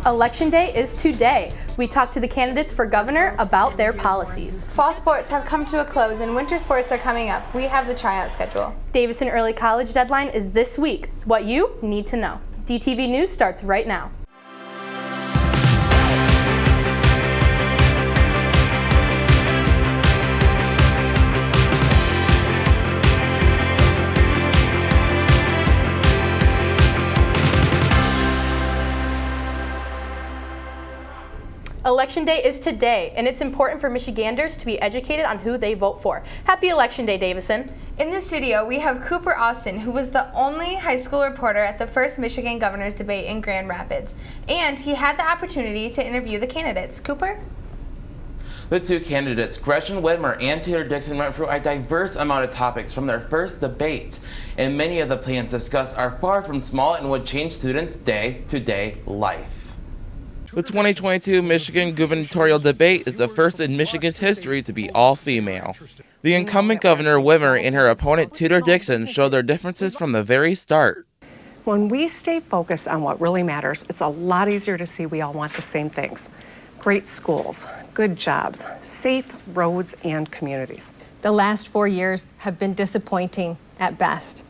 Election day is today. We talked to the candidates for governor about their policies. Fall sports have come to a close and winter sports are coming up. We have the tryout schedule. Davison Early College deadline is this week. What you need to know. DTV News starts right now. Election day is today, and it's important for Michiganders to be educated on who they vote for. Happy Election Day, Davison. In this studio, we have Cooper Austin, who was the only high school reporter at the first Michigan Governor's Debate in Grand Rapids, and he had the opportunity to interview the candidates. Cooper? The two candidates, Gretchen Whitmer and Tudor Dixon, went through a diverse amount of topics from their first debate, and many of the plans discussed are far from small and would change students' day-to-day life. The 2022 Michigan Gubernatorial debate is the first in Michigan's history to be all-female. The incumbent Governor Whitmer and her opponent Tudor Dixon showed their differences from the very start. When we stay focused on what really matters, it's a lot easier to see we all want the same things. Great schools, good jobs, safe roads, and communities. The last 4 years have been disappointing at best.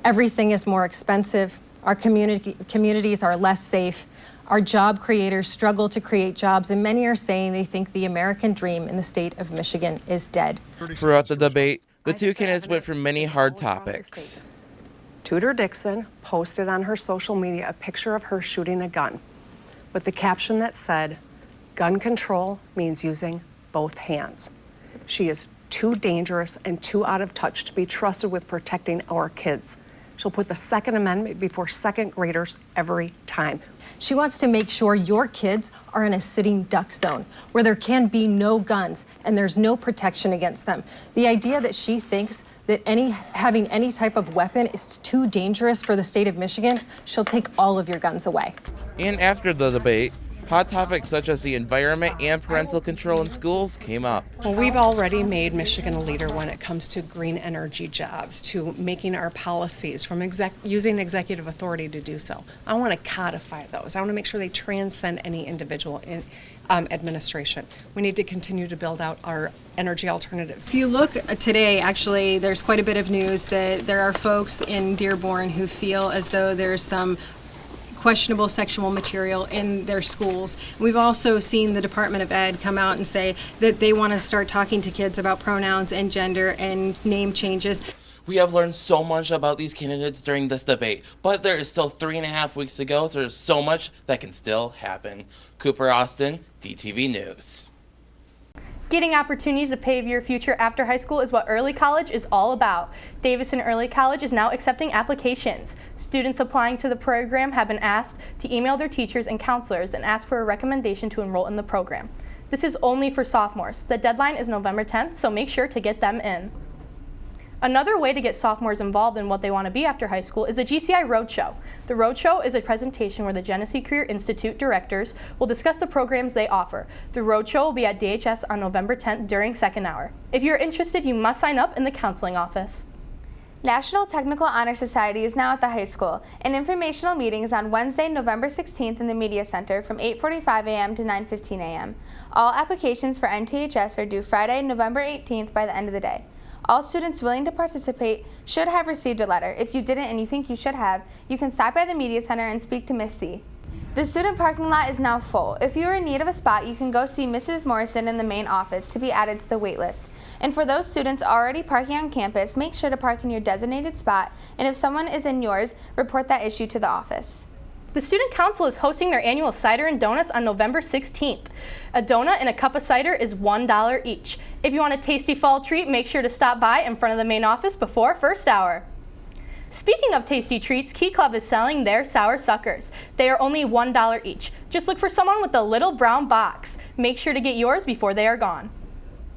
Everything is more expensive. Our communities are less safe. Our job creators struggle to create jobs, and many are saying they think the American dream in the state of Michigan is dead. Throughout the debate, the two candidates went through many hard topics. Tudor Dixon posted on her social media a picture of her shooting a gun with the caption that said, "Gun control means using both hands. She is too dangerous and too out of touch to be trusted with protecting our kids. She'll put the Second Amendment before second graders every time." She wants to make sure your kids are in a sitting duck zone where there can be no guns and there's no protection against them. The idea that she thinks that having any type of weapon is too dangerous for the state of Michigan, she'll take all of your guns away. And after the debate, hot topics such as the environment and parental control in schools came up. Well, we've already made Michigan a leader when it comes to green energy jobs, to making our policies, from using executive authority to do so. I want to codify those. I want to make sure they transcend any individual administration. We need to continue to build out our energy alternatives. If you look today, actually, there's quite a bit of news that there are folks in Dearborn who feel as though there's some questionable sexual material in their schools. We've also seen the Department of Ed come out and say that they want to start talking to kids about pronouns and gender and name changes. We have learned so much about these candidates during this debate, but there is still 3.5 weeks to go, so there's so much that can still happen. Cooper Austin, DTV News. Getting opportunities to pave your future after high school is what early college is all about. Davison Early College is now accepting applications. Students applying to the program have been asked to email their teachers and counselors and ask for a recommendation to enroll in the program. This is only for sophomores. The deadline is November 10th, so make sure to get them in. Another way to get sophomores involved in what they want to be after high school is the GCI Roadshow. The Roadshow is a presentation where the Genesee Career Institute directors will discuss the programs they offer. The Roadshow will be at DHS on November 10th during second hour. If you're interested, you must sign up in the counseling office. National Technical Honor Society is now at the high school. An informational meeting is on Wednesday, November 16th in the Media Center from 8:45 a.m. to 9:15 a.m. All applications for NTHS are due Friday, November 18th by the end of the day. All students willing to participate should have received a letter. If you didn't and you think you should have, you can stop by the Media Center and speak to Miss C. The student parking lot is now full. If you are in need of a spot, you can go see Mrs. Morrison in the main office to be added to the wait list. And for those students already parking on campus, make sure to park in your designated spot, and if someone is in yours, report that issue to the office. The Student Council is hosting their annual Cider and Donuts on November 16th. A donut and a cup of cider is $1 each. If you want a tasty fall treat, make sure to stop by in front of the main office before first hour. Speaking of tasty treats, Key Club is selling their Sour Suckers. They are only $1 each. Just look for someone with a little brown box. Make sure to get yours before they are gone.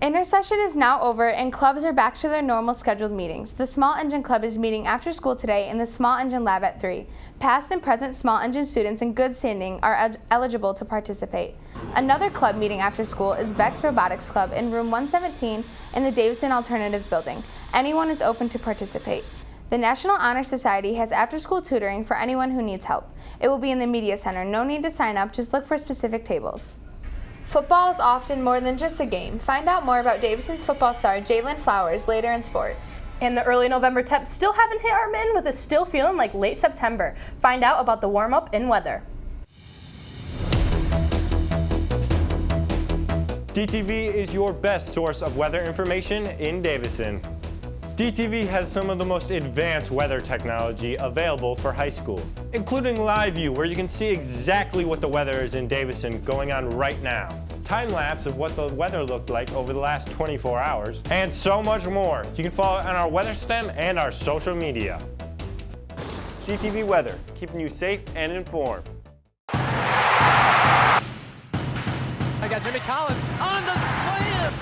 Intersession is now over and clubs are back to their normal scheduled meetings. The Small Engine Club is meeting after school today in the Small Engine Lab at 3. Past and present small engine students in good standing are eligible to participate. Another club meeting after school is Vex Robotics Club in room 117 in the Davison Alternative Building. Anyone is open to participate. The National Honor Society has after-school tutoring for anyone who needs help. It will be in the Media Center. No need to sign up, just look for specific tables. Football is often more than just a game. Find out more about Davison's football star Jalen Flowers later in sports. And the early November temps still haven't hit our min, with it still feeling like late September. Find out about the warm-up and weather. DTV is your best source of weather information in Davison. DTV has some of the most advanced weather technology available for high school, including Live View, where you can see exactly what the weather is in Davison going on right now, time-lapse of what the weather looked like over the last 24 hours, and so much more. You can follow it on our weather stem and our social media. DTV Weather, keeping you safe and informed. I got Jimmy Collins on the slam.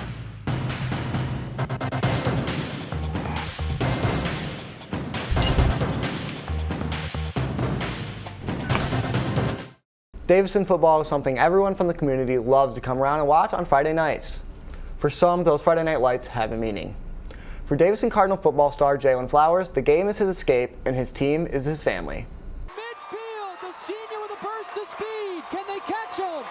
Davison football is something everyone from the community loves to come around and watch on Friday nights. For some, those Friday night lights have a meaning. For Davison Cardinal football star Jalen Flowers, the game is his escape and his team is his family. Midfield, the senior with a burst of speed. Can they catch him?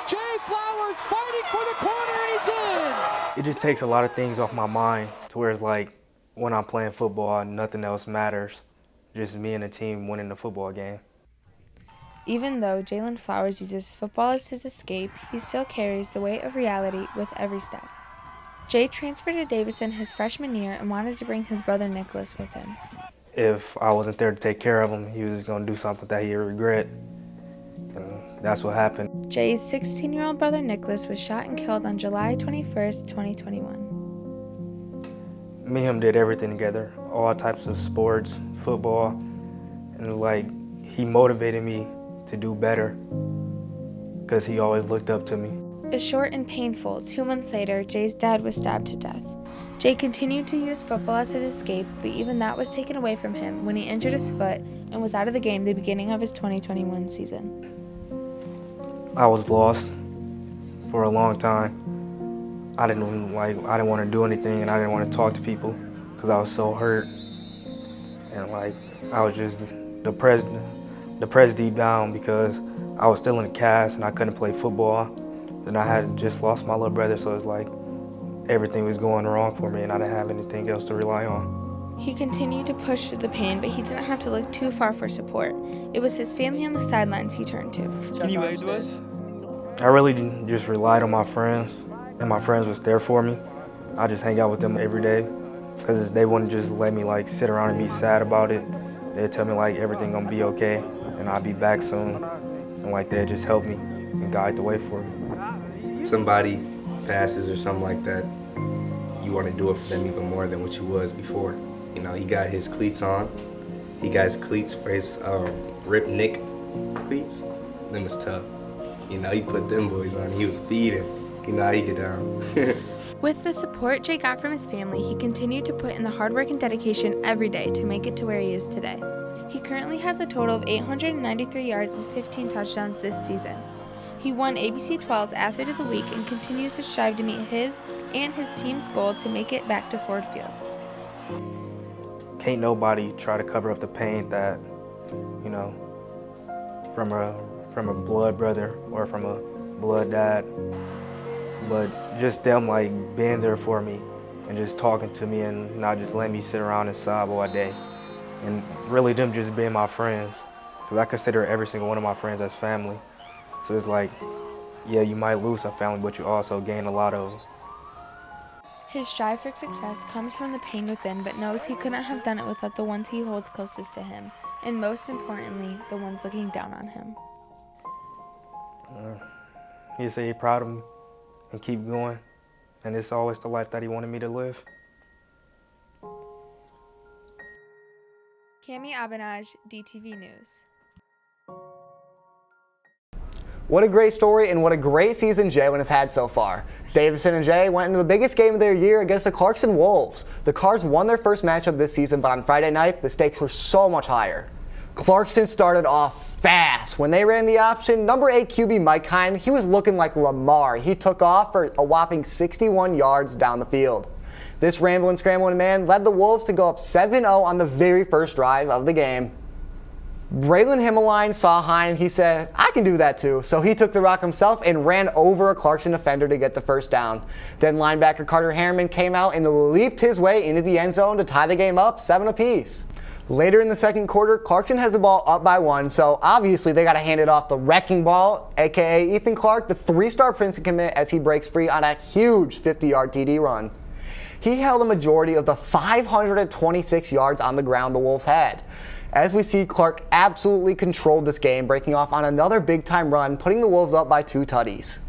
Jay Flowers fighting for the corner and he's in. It just takes a lot of things off my mind to where it's like when I'm playing football, nothing else matters. Just me and the team winning the football game. Even though Jalen Flowers uses football as his escape, he still carries the weight of reality with every step. Jay transferred to Davison his freshman year and wanted to bring his brother Nicholas with him. If I wasn't there to take care of him, he was going to do something that he'd regret. And that's what happened. Jay's 16-year-old brother Nicholas was shot and killed on July 21st, 2021. Me and him did everything together, all types of sports, football, and like he motivated me to do better because he always looked up to me. A short and painful 2 months later, Jay's dad was stabbed to death. Jay continued to use football as his escape, but even that was taken away from him when he injured his foot and was out of the game the beginning of his 2021 season. I was lost for a long time. I didn't want to do anything, and I didn't want to talk to people because I was so hurt, and I was just depressed deep down because I was still in a cast and I couldn't play football. And I had just lost my little brother, so it's like everything was going wrong for me and I didn't have anything else to rely on. He continued to push through the pain, but he didn't have to look too far for support. It was his family on the sidelines he turned to. Can you wave to us? I really just relied on my friends, and my friends was there for me. I just hang out with them every day because they wouldn't just let me sit around and be sad about it. They'd tell me everything gonna be okay and I'll be back soon, and they'd just help me and guide the way for me. Somebody passes or something like that, you want to do it for them even more than what you was before. You know, he got his cleats on. He got his cleats for his Rip Nick cleats. Them was tough. You know, he put them boys on. He was speeding. You know how he get down. With the support Jay got from his family, he continued to put in the hard work and dedication every day to make it to where he is today. He currently has a total of 893 yards and 15 touchdowns this season. He won ABC 12's Athlete of the Week and continues to strive to meet his and his team's goal to make it back to Ford Field. Can't nobody try to cover up the pain that, from a blood brother or from a blood dad. But just them being there for me and just talking to me and not just letting me sit around and sob all day. And really them just being my friends. Because I consider every single one of my friends as family. So it's yeah, you might lose some family, but you also gain a lot of. His strive for success comes from the pain within, but knows he couldn't have done it without the ones he holds closest to him, and most importantly, the ones looking down on him. He said he's proud of me and keep going, and it's always the life that he wanted me to live. Cami Abenaj, DTV News. What a great story and what a great season Jalen has had so far. Davison and Jay went into the biggest game of their year against the Clarkson Wolves. The Cards won their first matchup this season, but on Friday night, the stakes were so much higher. Clarkson started off fast. When they ran the option, number 8 QB Mike Hine, he was looking like Lamar. He took off for a whopping 61 yards down the field. This rambling, scrambling man led the Wolves to go up 7-0 on the very first drive of the game. Braylon Himmeline saw Hine, he said, I can do that too. So he took the rock himself and ran over a Clarkson defender to get the first down. Then linebacker Carter Harriman came out and leaped his way into the end zone to tie the game up 7 apiece. Later in the second quarter, Clarkson has the ball up by 1, so obviously they got to hand it off the wrecking ball, aka Ethan Clark, the 3-star Princeton commit, as he breaks free on a huge 50-yard TD run. He held a majority of the 526 yards on the ground the Wolves had. As we see, Clark absolutely controlled this game, breaking off on another big-time run, putting the Wolves up by 2 tutties.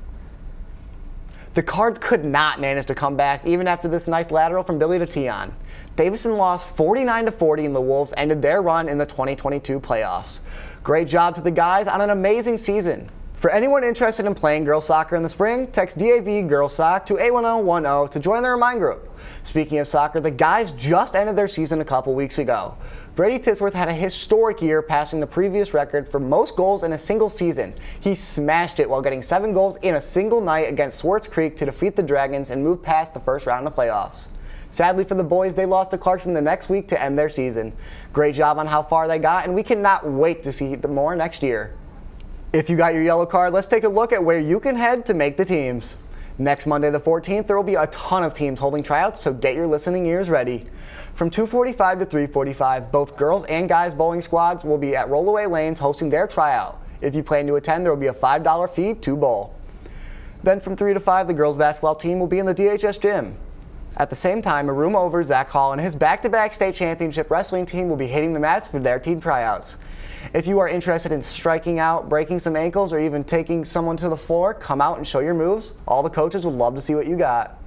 The Cards could not manage to come back, even after this nice lateral from Billy to Tion. Davison lost 49-40, and the Wolves ended their run in the 2022 playoffs. Great job to the guys on an amazing season. For anyone interested in playing girls soccer in the spring, text DAV Girls Soc to 81010 to join the Remind Group. Speaking of soccer, the guys just ended their season a couple weeks ago. Brady Titsworth had a historic year, passing the previous record for most goals in a single season. He smashed it while getting 7 goals in a single night against Swartz Creek to defeat the Dragons and move past the first round of playoffs. Sadly for the boys, they lost to Clarkson the next week to end their season. Great job on how far they got, and we cannot wait to see them more next year. If you got your yellow card, let's take a look at where you can head to make the teams. Next Monday the 14th, there will be a ton of teams holding tryouts, so get your listening ears ready. From 2:45 to 3:45, both girls and guys bowling squads will be at Rollaway Lanes hosting their tryout. If you plan to attend, there will be a $5 fee to bowl. Then from 3 to 5, the girls basketball team will be in the DHS gym. At the same time, a room over, Zach Hall and his back-to-back state championship wrestling team will be hitting the mats for their team tryouts. If you are interested in striking out, breaking some ankles, or even taking someone to the floor, come out and show your moves. All the coaches would love to see what you got.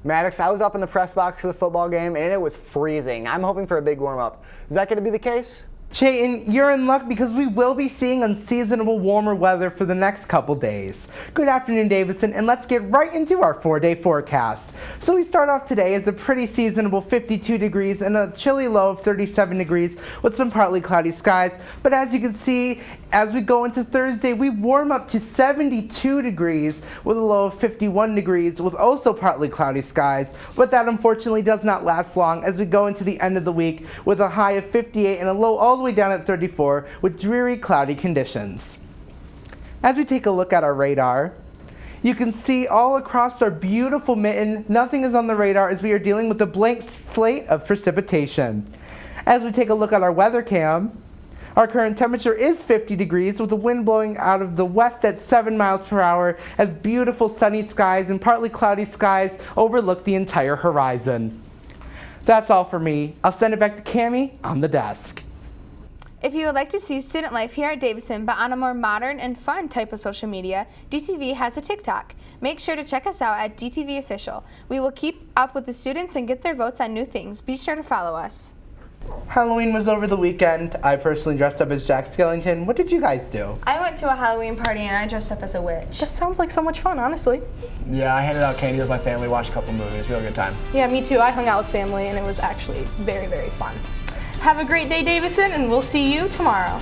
Maddox, I was up in the press box for the football game, and it was freezing. I'm hoping for a big warm-up. Is that going to be the case? Chayton, you're in luck because we will be seeing unseasonable warmer weather for the next couple days. Good afternoon, Davison, and let's get right into our 4-day forecast. So we start off today as a pretty seasonable 52 degrees and a chilly low of 37 degrees with some partly cloudy skies. But as you can see, as we go into Thursday, we warm up to 72 degrees with a low of 51 degrees with also partly cloudy skies. But that unfortunately does not last long as we go into the end of the week with a high of 58 and a low all the way down at 34 with dreary cloudy conditions. As we take a look at our radar, you can see all across our beautiful mitten, nothing is on the radar as we are dealing with a blank slate of precipitation. As we take a look at our weather cam, our current temperature is 50 degrees with the wind blowing out of the west at 7 miles per hour as beautiful sunny skies and partly cloudy skies overlook the entire horizon. That's all for me. I'll send it back to Cammie on the desk. If you would like to see student life here at Davison, but on a more modern and fun type of social media, DTV has a TikTok. Make sure to check us out at DTV Official. We will keep up with the students and get their votes on new things. Be sure to follow us. Halloween was over the weekend. I personally dressed up as Jack Skellington. What did you guys do? I went to a Halloween party and I dressed up as a witch. That sounds like so much fun, honestly. Yeah, I handed out candy with my family, watched a couple movies. Real good time. Yeah, me too. I hung out with family and it was actually very, very fun. Have a great day, Davison, and we'll see you tomorrow.